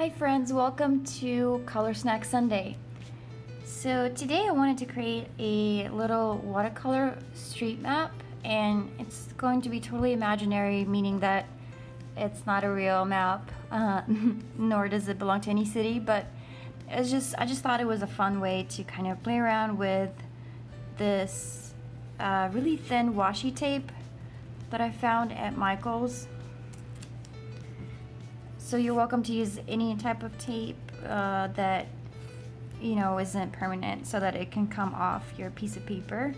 Hi friends, welcome to Color Snack Sunday. So today I wanted to create a little watercolor street map, and it's going to be totally imaginary, meaning that it's not a real map, nor does it belong to any city, but I just thought it was a fun way to kind of play around with this really thin washi tape that I found at Michael's. So you're welcome to use any type of tape that isn't permanent, so that it can come off your piece of paper.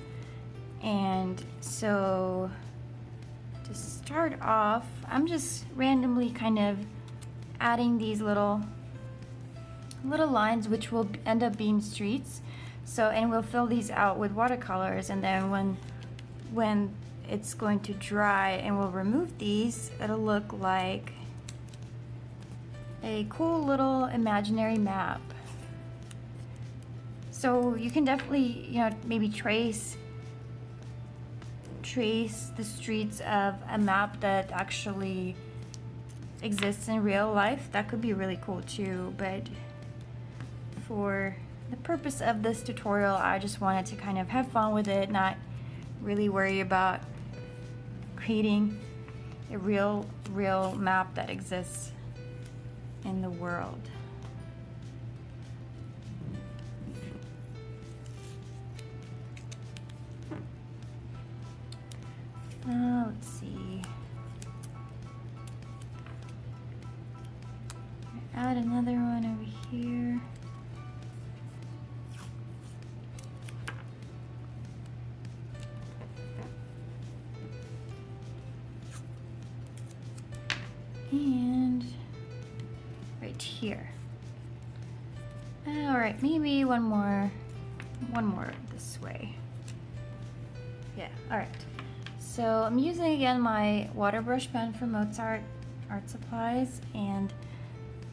And so to start off, I'm just randomly kind of adding these little lines, which will end up being streets. And we'll fill these out with watercolors, and then when it's going to dry and we'll remove these, it'll look like a cool little imaginary map. So you can definitely, maybe trace the streets of a map that actually exists in real life. That could be really cool too, but for the purpose of this tutorial, I just wanted to kind of have fun with it, not really worry about creating a real map that exists in the world. Let's see. Add another one over here. And right here. All right, maybe one more this way. Yeah, all right. So I'm using again my water brush pen from Mozart Art Supplies, and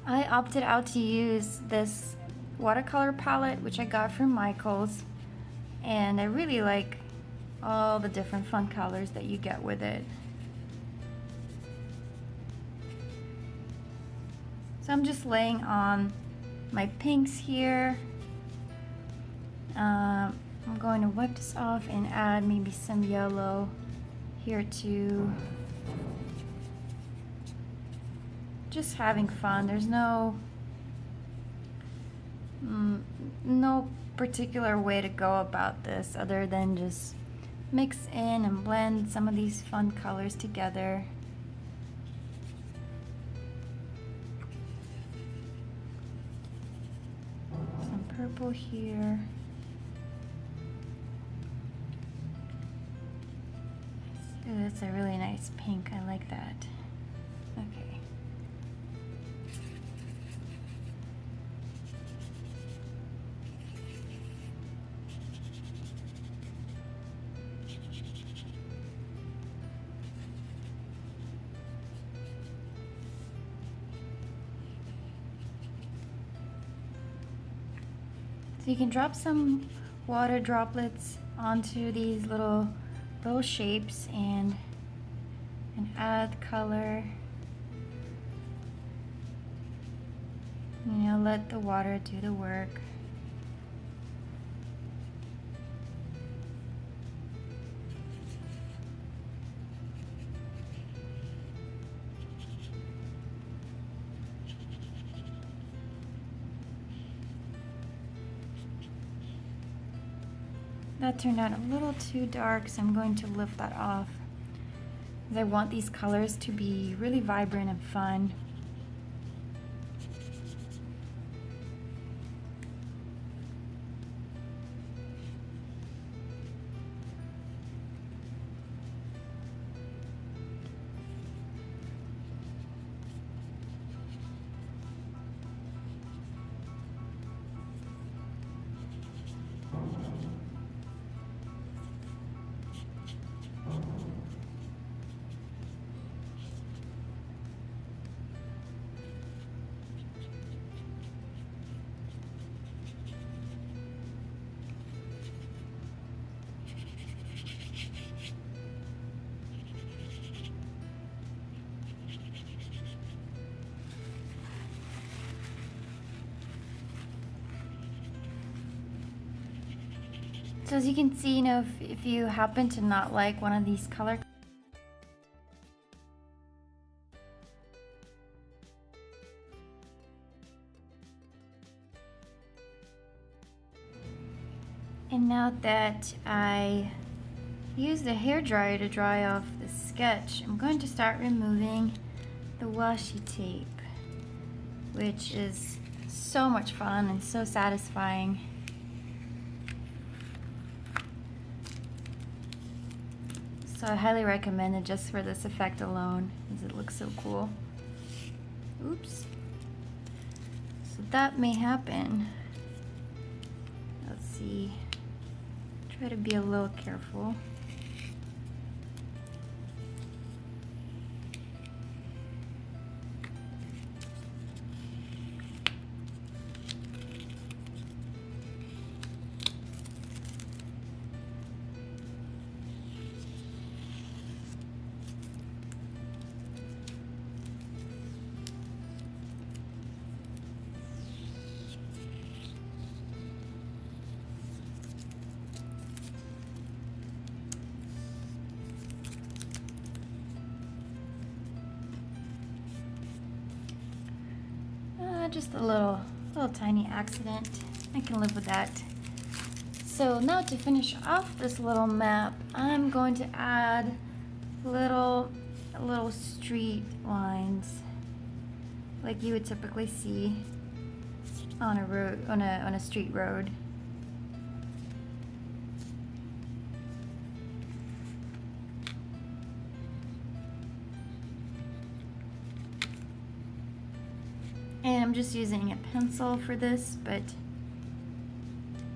I opted out to use this watercolor palette, which I got from Michael's, and I really like all the different fun colors that you get with it. So I'm just laying on my pinks here. I'm going to wipe this off and add maybe some yellow here too. Just having fun. There's no particular way to go about this other than just mix in and blend some of these fun colors together. Some purple here. Ooh, that's a really nice pink. I like that. Okay. So you can drop some water droplets onto these little shapes and add color. Let the water do the work. That turned out a little too dark, so I'm going to lift that off, because I want these colors to be really vibrant and fun. So as you can see, you know, if you happen to not like one of these color, and now that I use the hairdryer to dry off the sketch, I'm going to start removing the washi tape, which is so much fun and so satisfying. So I highly recommend it just for this effect alone, as it looks so cool. Oops. So that may happen. Let's see. Try to be a little careful. Just a little tiny accident. I can live with that. So now to finish off this little map, I'm going to add little street lines like you would typically see on a road, on a street road. And I'm just using a pencil for this, but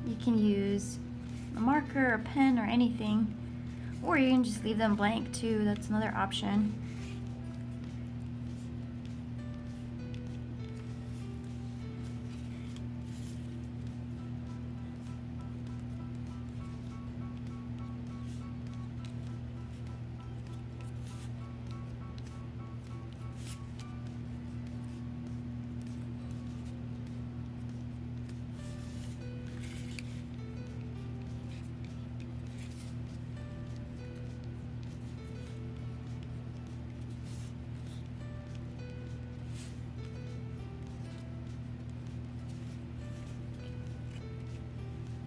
you can use a marker, a pen, or anything. Or you can just leave them blank too, that's another option.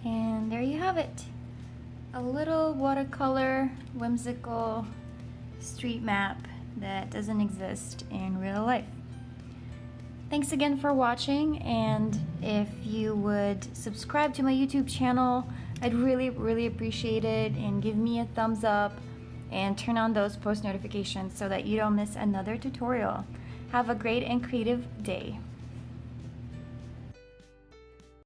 And there you have it. A little watercolor, whimsical street map that doesn't exist in real life. Thanks again for watching, and if you would subscribe to my YouTube channel, I'd really appreciate it, and give me a thumbs up and turn on those post notifications so that you don't miss another tutorial. Have a great and creative day.